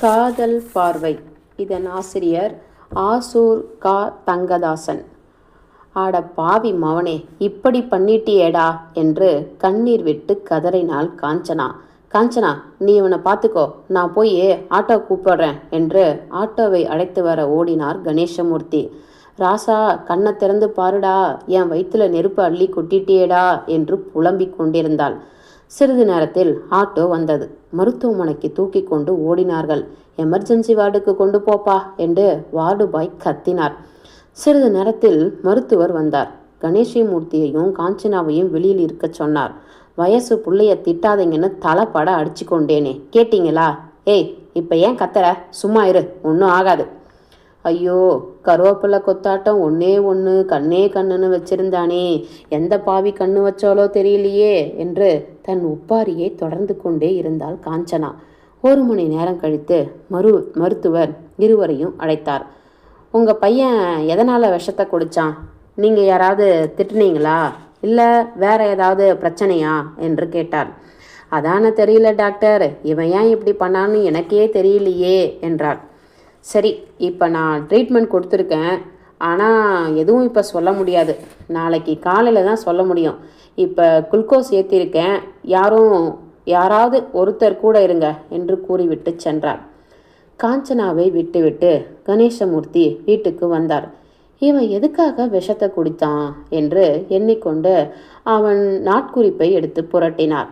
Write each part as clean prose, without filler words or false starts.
காதல் பார்வை. இதன் ஆசிரியர் ஆசூர் கா. தங்கதாசன். ஆட பாவி மவனே, இப்படி பண்ணிட்டியேடா என்று கண்ணீர் விட்டு கதறினாள் காஞ்சனா. காஞ்சனா, நீ இவனை பார்த்துக்கோ, நான் போய் ஆட்டோ கூப்பிடுறேன் என்று ஆட்டோவை அழைத்து வர ஓடினார் கணேசமூர்த்தி. ராசா, கண்ணை திறந்து பாருடா, என் வயிற்றுல நெருப்பு அள்ளி கொட்டிட்டியேடா என்று புலம்பிக் கொண்டிருந்தாள். சிறிது நேரத்தில் ஆட்டோ வந்தது. மருத்துவமனைக்கு தூக்கி கொண்டு ஓடினார்கள். எமர்ஜென்சி வார்டுக்கு கொண்டு போப்பா என்று வார்டு பாய் கத்தினார். சிறிது நேரத்தில் மருத்துவர் வந்தார். கணேசமூர்த்தியையும் காஞ்சனாவையும் வெளியில் இருக்க சொன்னார். வயசு புள்ளைய திட்டாதீங்கன்னு தலைப்பட அடிச்சு கொண்டேனே, கேட்டீங்களா? ஏய், இப்போ ஏன் கத்துற? சும்மா இரு, ஒன்றும் ஆகாது. ஐயோ, கருவேப்பிலை கொத்தாட்டம் ஒன்னே ஒன்று கண்ணே கண்ணுன்னு வச்சிருந்தானே, எந்த பாவி கண்ணு வச்சாலோ தெரியலையே என்று தன் ஒப்பாரியை தொடர்ந்து கொண்டே இருந்தாள் காஞ்சனா. 1 மணி நேரம் கழித்து மருத்துவர் இருவரையும் அழைத்தார். உங்கள் பையன் எதனால் விஷத்தை குடித்தான்? நீங்கள் யாராவது திட்டுனீங்களா, இல்லை வேற ஏதாவது பிரச்சனையா என்று கேட்டார். அதான தெரியல டாக்டர், இவன் ஏன் இப்படி பண்ணான்னு எனக்கே தெரியலையே என்றார். சரி, இப்போ நான் ட்ரீட்மெண்ட் கொடுத்துருக்கேன், ஆனால் எதுவும் இப்போ சொல்ல முடியாது. நாளைக்கு காலையில் தான் சொல்ல முடியும். இப்போ குளுக்கோஸ் ஏற்றிருக்கேன், யாராவது ஒருத்தர் கூட இருங்க என்று கூறிவிட்டு சென்றார். காஞ்சனாவை விட்டுவிட்டு கணேசமூர்த்தி வீட்டுக்கு வந்தார். இவன் எதுக்காக விஷத்தை குடித்தான் என்று எண்ணிக்கொண்டு அவன் நாட்குறிப்பை எடுத்து புரட்டினார்.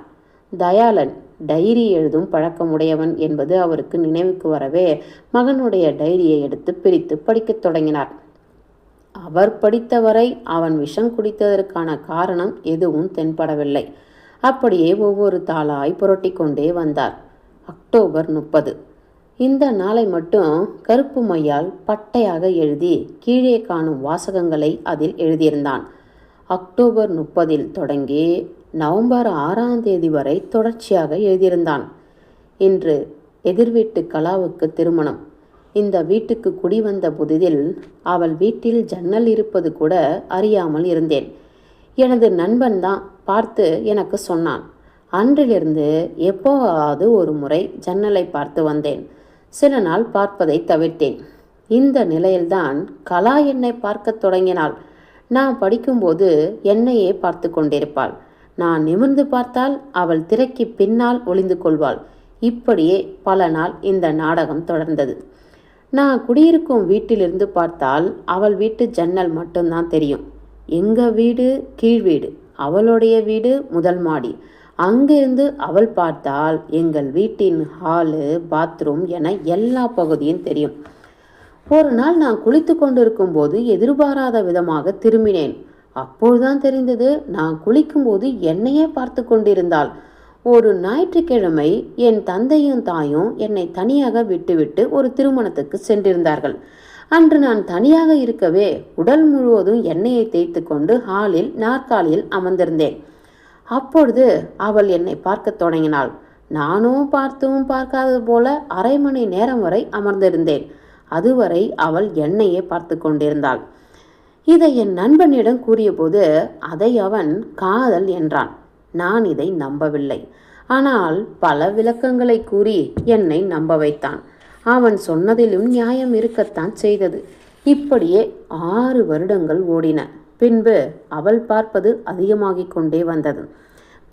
தயாளன் டைரி எழுதும் பழக்கமுடையவன் என்பது அவருக்கு நினைவுக்கு வரவே மகனுடைய டைரியை எடுத்து பிரித்து படிக்கத் தொடங்கினார். அவர் படித்தவரை அவன் விஷம் குடித்ததற்கான காரணம் எதுவும் தென்படவில்லை. அப்படியே ஒவ்வொரு தாளாய் புரட்டி கொண்டே வந்தார். அக்டோபர் 30. இந்த நாளை மட்டும் கருப்பு மையால் பட்டையாக எழுதி கீழே காணும் வாசகங்களை அதில் எழுதியிருந்தான். அக்டோபர் 30 தொடங்கி நவம்பர் 6 வரை தொடர்ச்சியாக எழுதியிருந்தான். இன்று எதிர்வீட்டு கலாவுக்கு திருமணம். இந்த வீட்டுக்கு குடி வந்த புதிதில் அவள் வீட்டில் ஜன்னல் இருப்பது கூட அறியாமல் இருந்தேன். எனது நண்பன் தான் பார்த்து எனக்கு சொன்னான். அன்றிலிருந்து எப்போவாவது ஒரு முறை ஜன்னலை பார்த்து வந்தேன். சில நாள் பார்ப்பதை தவிர்த்தேன். இந்த நிலையில்தான் கலா என்னை பார்க்க தொடங்கினாள். நான் படிக்கும்போது என்னையே பார்த்து கொண்டிருப்பாள். நான் நிமிர்ந்து பார்த்தால் அவள் திரைக்கு பின்னால் ஒளிந்து கொள்வாள். இப்படியே பல நாள் இந்த நாடகம் தொடர்ந்தது. நான் குடியிருக்கும் வீட்டிலிருந்து பார்த்தால் அவள் வீட்டு ஜன்னல் மட்டும்தான் தெரியும். எங்கள் வீடு கீழ் வீடு, அவளுடைய வீடு முதல் மாடி. அங்கிருந்து அவள் பார்த்தால் எங்கள் வீட்டின் ஹாலு, பாத்ரூம் என எல்லா பகுதியும் தெரியும். ஒரு நாள் நான் குளித்து கொண்டிருக்கும் போது எதிர்பாராத விதமாக திரும்பினேன். அப்போதுதான் தெரிந்தது, நான் குளிக்கும்போது என்னையே பார்த்து கொண்டிருந்தாள். ஒரு ஞாயிற்றுக்கிழமை என் தந்தையும் தாயும் என்னை தனியாக விட்டுவிட்டு ஒரு திருமணத்துக்கு சென்றிருந்தார்கள். அன்று நான் தனியாக இருக்கவே உடல் முழுவதும் எண்ணெயை தேய்த்து கொண்டு ஹாலில் நாற்காலியில் அமர்ந்திருந்தேன். அப்பொழுது அவள் என்னை பார்க்க தொடங்கினாள். நானும் பார்த்தும் பார்க்காதது போல 1/2 மணி நேரம் வரை அமர்ந்திருந்தேன். அதுவரை அவள் என்னையே பார்த்து கொண்டிருந்தாள். இதை என் நண்பனிடம் கூறியபோது அதை அவன் காதல் என்றான். நான் இதை நம்பவில்லை. ஆனால் பல விளக்கங்களை கூறி என்னை நம்ப வைத்தான். அவன் சொன்னதிலும் நியாயம் இருக்கத்தான் செய்தது. இப்படியே 6 வருடங்கள் ஓடின. பின்பு அவள் பார்ப்பது அதிகமாகிக் கொண்டே வந்தது.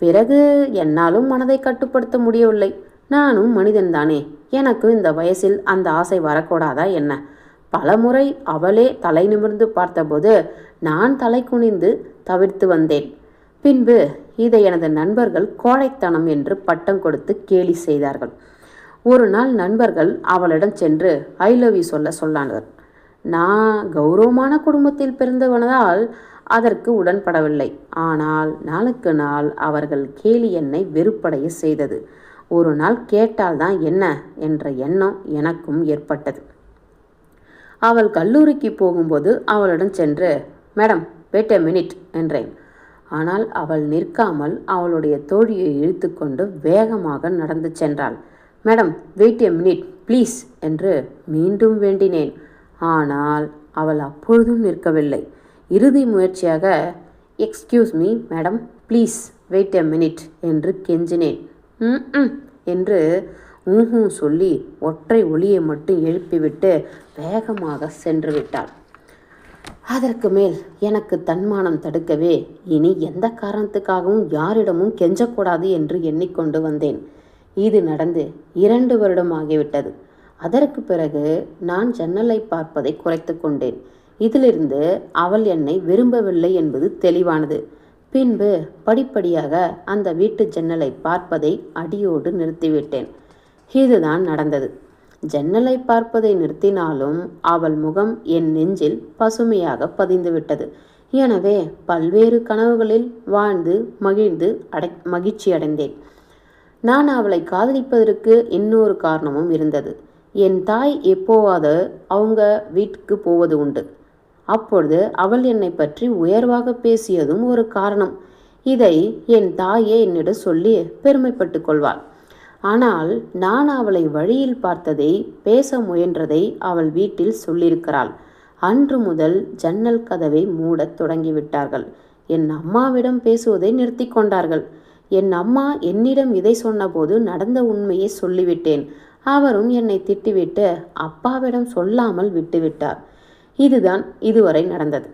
பிறகு என்னாலும் மனதை கட்டுப்படுத்த முடியவில்லை. நானும் மனிதன்தானே, எனக்கும் இந்த வயசில் அந்த ஆசை வரக்கூடாதா என்ன? பலமுறை அவளே தலை நிமிர்ந்து பார்த்தபோது நான் தலை குனிந்து தவிர்த்து வந்தேன். பின்பு இதை எனது நண்பர்கள் கோழைத்தனம் என்று பட்டம் கொடுத்து கேலி செய்தார்கள். ஒரு நாள் நண்பர்கள் அவளிடம் சென்று ஐ லவ் யூ சொன்னார்கள். நான் கௌரவமான குடும்பத்தில் பிறந்தவனதால் அதற்கு உடன்படவில்லை. ஆனால் நாளுக்கு நாள் அவர்கள் கேலி என்னை வெறுப்படைய செய்தது. ஒரு நாள் கேட்டால்தான் என்ன என்ற எண்ணம் எனக்கும் ஏற்பட்டது. அவள் கல்லூரிக்கு போகும்போது அவளிடம் சென்று மேடம் வெயிட் எ மினிட் என்றேன். ஆனால் அவள் நிற்காமல் அவளுடைய தோழியை இழுத்து கொண்டு வேகமாக நடந்து சென்றாள். Madam wait a minute please என்று மீண்டும் வேண்டினேன். ஆனால் அவள் அப்பொழுதும் நிற்கவில்லை. இறுதி முயற்சியாக excuse me madam please wait a minute என்று கெஞ்சினேன். என்று ஊஹும் சொல்லி ஒற்றை ஒளியை மட்டும் எழுப்பிவிட்டு வேகமாக சென்று விட்டாள். அதற்கு மேல் எனக்கு தன்மானம் தடுக்கவே இனி எந்த காரணத்துக்காகவும் யாரிடமும் கெஞ்சக்கூடாது என்று எண்ணிக்கொண்டு வந்தேன். இது நடந்து 2 வருடம் ஆகிவிட்டது. அதற்கு பிறகு நான் ஜன்னலை பார்ப்பதை குறைத்து கொண்டேன். இதிலிருந்து அவள் என்னை விரும்பவில்லை என்பது தெளிவானது. பின்பு படிப்படியாக அந்த வீட்டு ஜன்னலை பார்ப்பதை அடியோடு நிறுத்திவிட்டேன். இதுதான் நடந்தது. ஜன்னலை பார்ப்பதை நிறுத்தினாலும் அவள் முகம் என் நெஞ்சில் பசுமையாக பதிந்துவிட்டது. எனவே பல்வேறு கனவுகளில் வாழ்ந்து மகிழ்ந்து மகிழ்ச்சி அடைந்தேன். நான் அவளை காதலிப்பதற்கு இன்னொரு காரணமும் இருந்தது. என் தாய் எப்போவாது அவங்க வீட்டுக்கு போவது உண்டு. அப்பொழுது அவள் என்னை பற்றி உயர்வாக பேசியதும் ஒரு காரணம். இதை என் தாயே என்னிடம் சொல்லி பெருமைப்பட்டு கொள்வாள். ஆனால் நான் அவளை வழியில் பார்த்ததை, பேச முயன்றதை அவள் வீட்டில் சொல்லியிருக்கிறாள். அன்று முதல் ஜன்னல் கதவை மூடத் தொடங்கிவிட்டார்கள். என் அம்மாவிடம் பேசுவதை நிறுத்தி கொண்டார்கள். என் அம்மா என்னிடம் இதை சொன்னபோது நடந்த உண்மையை சொல்லிவிட்டேன். அவரும் என்னை திட்டிவிட்டு அப்பாவிடம் சொல்லாமல் விட்டுவிட்டார். இதுதான் இதுவரை நடந்தது.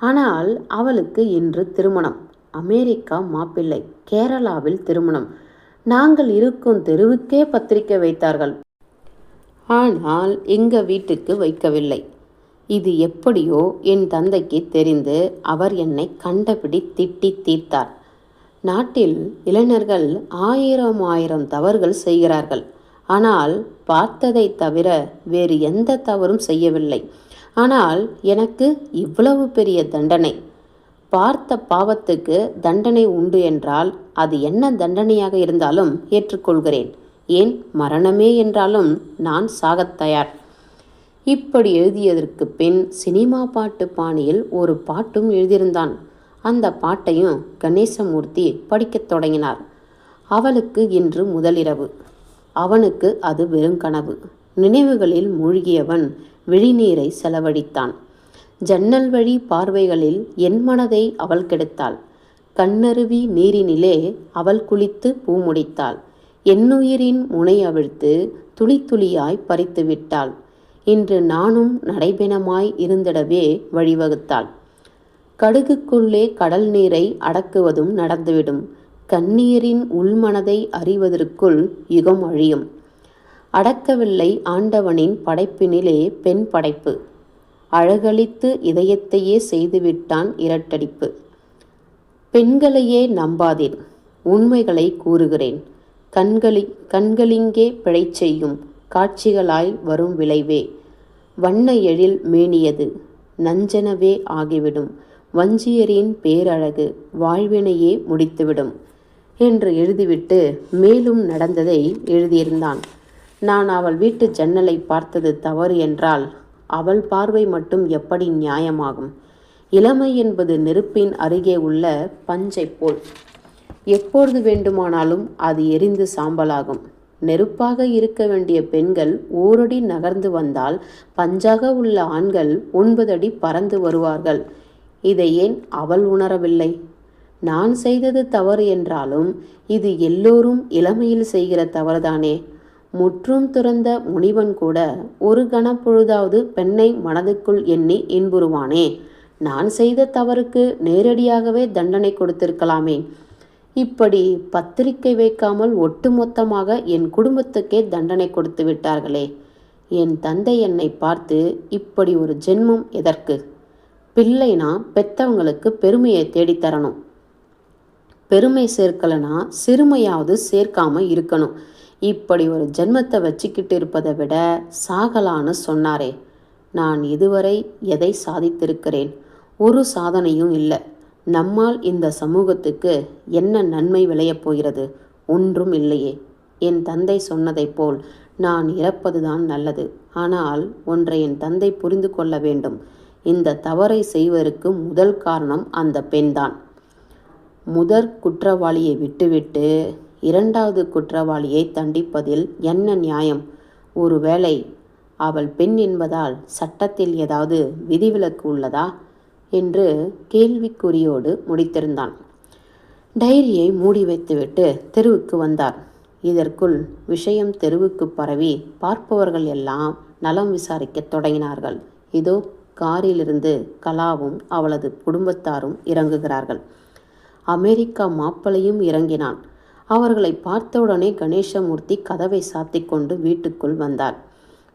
ஆனால் அவளுக்கு இன்று திருமணம். அமெரிக்கா மாப்பிள்ளை, கேரளாவில் திருமணம். நாங்கள் இருக்கும் தெருவுக்கே பத்திரிக்கை வைத்தார்கள். ஆனால் எங்க வீட்டுக்கு வைக்கவில்லை. இது எப்படியோ என் தந்தைக்கு தெரிந்து அவர் என்னை கண்டபடி திட்டி தீர்த்தார். நாட்டில் இளைஞர்கள் ஆயிரம் தவறுகள் செய்கிறார்கள். ஆனால் பார்த்ததை தவிர வேறு எந்த தவறும் செய்யவில்லை. ஆனால் எனக்கு இவ்வளவு பெரிய தண்டனை. பார்த்த பாவத்துக்கு தண்டனை உண்டு என்றால் அது என்ன தண்டனையாக இருந்தாலும் ஏற்றுக்கொள்கிறேன். ஏன் மரணமே என்றாலும் நான் சாகத் தயார். இப்படி எழுதியதற்கு பின் சினிமா பாட்டு பாணியில் ஒரு பாட்டும் எழுதியிருந்தான். அந்த பாட்டையும் கணேசமூர்த்தி படிக்கத் தொடங்கினார். அவளுக்கு இன்று முதலிரவு. அவனுக்கு அது வெறுங்கனவு. நினைவுகளில் மூழ்கியவன் விழிநீரை செலவழித்தான். ஜன்னல் வழி பார்வைகளில் என் மனதை அவள் கெடுத்தாள். கண்ணருவி நீரினிலே அவள் குளித்து பூ முடித்தாள். என்னுயிரின் முனை அவிழ்த்து துளி துளியாய் பறித்து விட்டாள். இன்று நானும் நடைபெணமாய் இருந்திடவே வழிவகுத்தாள். கடுகுக்குள்ளே கடல் நீரை அடக்குவதும் நடந்துவிடும். கண்ணீரின் உள்மனதை அறிவதற்குள் யுகம் அழியும். அடக்கவில்லை ஆண்டவனின் படைப்பினிலே பெண் படைப்பு. அழகளித்து இதயத்தையே செய்துவிட்டான் இரட்டடிப்பு. பெண்களையே நம்பாதீர், உண்மைகளை கூறுகிறேன். கண்களிங்கே பிழை செய்யும் காட்சிகளாய் வரும் விளைவே. வண்ண எழில் மேனியது நஞ்சனவே ஆகிவிடும். வஞ்சியரின் பேரழகு வாழ்வினையே முடித்துவிடும் என்று எழுதிவிட்டு மேலும் நடந்ததை எழுதியிருந்தான். நான் அவள் வீட்டு ஜன்னலை பார்த்தது தவறு என்றால் அவள் பார்வை மட்டும் எப்படி நியாயமாகும்? இளமை என்பது நெருப்பின் அருகே உள்ள பஞ்சை போல். எப்பொழுது வேண்டுமானாலும் அது எரிந்து சாம்பலாகும். நெருப்பாக இருக்க வேண்டிய பெண்கள் ஓரடி நகர்ந்து வந்தால் பஞ்சாக உள்ள ஆண்கள் 9 அடி பறந்து வருவார்கள். இதை ஏன் அவள் உணரவில்லை? நான் செய்தது தவறு என்றாலும் இது எல்லோரும் இளமையில் செய்கிற தவறுதானே. முற்றும் துறந்த முனிவன் கூட ஒரு கணப்பொழுதாவது பெண்ணை மனதுக்குள் எண்ணி இன்புறுவானே. நான் செய்த தவறுக்கு நேரடியாகவே தண்டனை கொடுத்திருக்கலாமே. இப்படி பத்திரிக்கை வைக்காமல் ஒட்டுமொத்தமாக என் குடும்பத்துக்கே தண்டனை கொடுத்து விட்டார்களே. என் தந்தை என்னை பார்த்து இப்படி ஒரு ஜென்மம் எதற்கு? பிள்ளைனா பெத்தவங்களுக்கு பெருமையை தேடித்தரணும். பெருமை சேர்க்கலனா சிறுமையாவது சேர்க்காம இருக்கணும். இப்படி ஒரு ஜென்மத்தை வச்சுக்கிட்டு இருப்பதை விட சாகலான்னு சொன்னாரே. நான் இதுவரை எதை சாதித்திருக்கிறேன்? ஒரு சாதனையும் இல்லை. நம்மால் இந்த சமூகத்துக்கு என்ன நன்மை விளையப் போகிறது? ஒன்றும் இல்லையே. என் தந்தை சொன்னதைப் போல் நான் இறப்பதுதான் நல்லது. ஆனால் ஒன்றை என் தந்தை புரிந்து கொள்ள வேண்டும். இந்த தவறை செய்வதற்கு முதல் காரணம் அந்த பெண்தான். முதற் குற்றவாளியை விட்டுவிட்டு 2வது குற்றவாளியை தண்டிப்பதில் என்ன நியாயம்? ஒருவேளை அவள் பெண் என்பதால் சட்டத்தில் ஏதாவது விதிவிலக்கு உள்ளதா என்று கேள்விக்குறியோடு முடித்திருந்தான். டைரியை மூடி வைத்துவிட்டு தெருவுக்கு வந்தார். இதற்குள் விஷயம் தெருவுக்கு பரவி பார்ப்பவர்கள் எல்லாம் நலம் விசாரிக்கத் தொடங்கினார்கள். இதோ காரிலிருந்து கலாவும் அவளது குடும்பத்தாரும் இறங்குகிறார்கள். அமெரிக்கா மாப்பிளையும் இறங்கினான். அவர்களை பார்த்தவுடனே கணேசமூர்த்தி கதவை சாத்திக்கொண்டு வீட்டுக்குள் வந்தார்.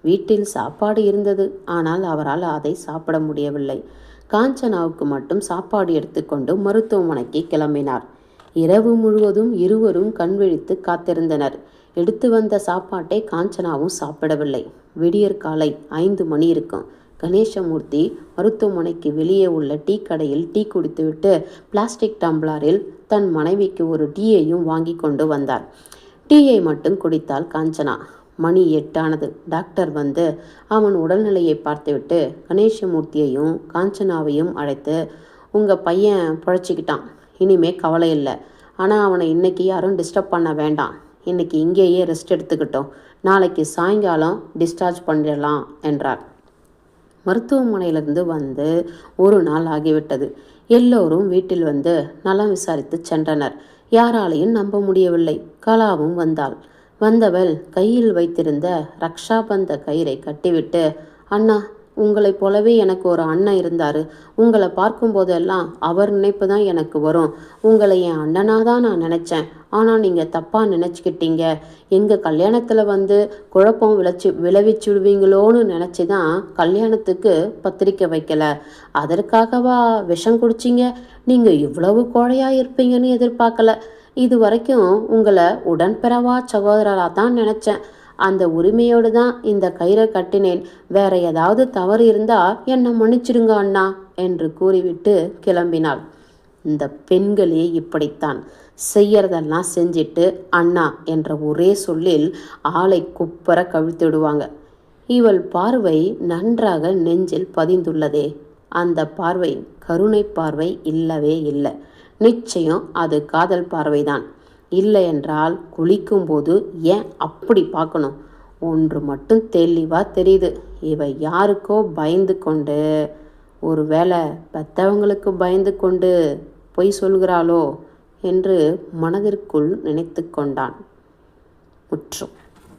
வீட்டில் சாப்பாடு இருந்தது. ஆனால் அவரால் அதை சாப்பிட முடியவில்லை. காஞ்சனாவுக்கு மட்டும் சாப்பாடு எடுத்துக்கொண்டு மருத்துவமனைக்கு கிளம்பினார். இரவு முழுவதும் இருவரும் கண்விழித்து காத்திருந்தனர். எடுத்து வந்த சாப்பாட்டை காஞ்சனாவும் சாப்பிடவில்லை. விடியற் காலை 5 மணி இருக்கும். கணேசமூர்த்தி மருத்துவமனைக்கு வெளியே உள்ள டீ கடையில் டீ குடித்துவிட்டு பிளாஸ்டிக் டம்ளரில் தன் மனைவிக்கு ஒரு டீயையும் வாங்கி கொண்டு வந்தார். டீயை மட்டும் குடித்தாள் காஞ்சனா. மணி 8 ஆனது. டாக்டர் வந்து அவன் உடல்நிலையை பார்த்துவிட்டு கணேசமூர்த்தியையும் காஞ்சனாவையும் அழைத்து, உங்கள் பையன் பிழைச்சிக்கிட்டான், இனிமே கவலை இல்லை. ஆனால் அவனை இன்னைக்கு யாரும் டிஸ்டர்ப் பண்ண வேண்டாம். இன்னைக்கு இங்கேயே ரெஸ்ட் எடுத்துக்கிட்டோம். நாளைக்கு சாயங்காலம் டிஸ்சார்ஜ் பண்ணிடலாம் என்றார். மருத்துவமனையிலிருந்து வந்து 1 நாள் ஆகிவிட்டது. எல்லோரும் வீட்டில் வந்து நலம் விசாரித்து சென்றனர். யாராலையும் நம்ப முடியவில்லை. கலாவும் வந்தாள். வந்தவள் கையில் வைத்திருந்த ரக்ஷாபந்த கயிறை கட்டிவிட்டு, அண்ணா, உங்களைப் போலவே எனக்கு ஒரு அண்ணன் இருந்தார். உங்களை பார்க்கும் போதெல்லாம் அவர் நினைப்பு தான் எனக்கு வரும். உங்களை என் அண்ணனாக தான் நான் நினச்சேன். ஆனால் நீங்கள் தப்பாக நினச்சிக்கிட்டீங்க. எங்கள் கல்யாணத்தில் வந்து குழப்பம் விளைவிச்சுடுவீங்களோன்னு நினச்சி தான் கல்யாணத்துக்கு பத்திரிக்கை வைக்கல. அதற்காகவா விஷம் குடிச்சிங்க? நீங்கள் இவ்வளவு கோழையாக இருப்பீங்கன்னு எதிர்பார்க்கல. இது வரைக்கும் உங்களை உடன்பிறவா சகோதரராக தான் நினச்சேன். அந்த உரிமையோடு தான் இந்த கயிறை கட்டினேன். வேற ஏதாவது தவறு இருந்தால் என்னை மன்னிச்சிடுங்க அண்ணா என்று கூறிவிட்டு கிளம்பினாள். இந்த பெண்களே இப்படித்தான். செய்யறதெல்லாம் செஞ்சிட்டு அண்ணா என்ற ஒரே சொல்லில் ஆளை குப்பர கவிழ்த்திடுவாங்க. இவள் பார்வை நன்றாக நெஞ்சில் பதிந்துள்ளதே. அந்த பார்வை கருணை பார்வை இல்லவே இல்லை. நிச்சயம் அது காதல் பார்வைதான். இல்லை என்றால் குளிக்கும்போது ஏன் அப்படி பார்க்கணும்? ஒன்று மட்டும் தெளிவாக தெரியுது. இவ யாருக்கோ பயந்து கொண்டு, ஒருவேளை பெற்றவங்களுக்கு பயந்து கொண்டு பொய் சொல்கிறாளோ என்று மனதிற்குள் நினைத்து கொண்டான். முற்றும்.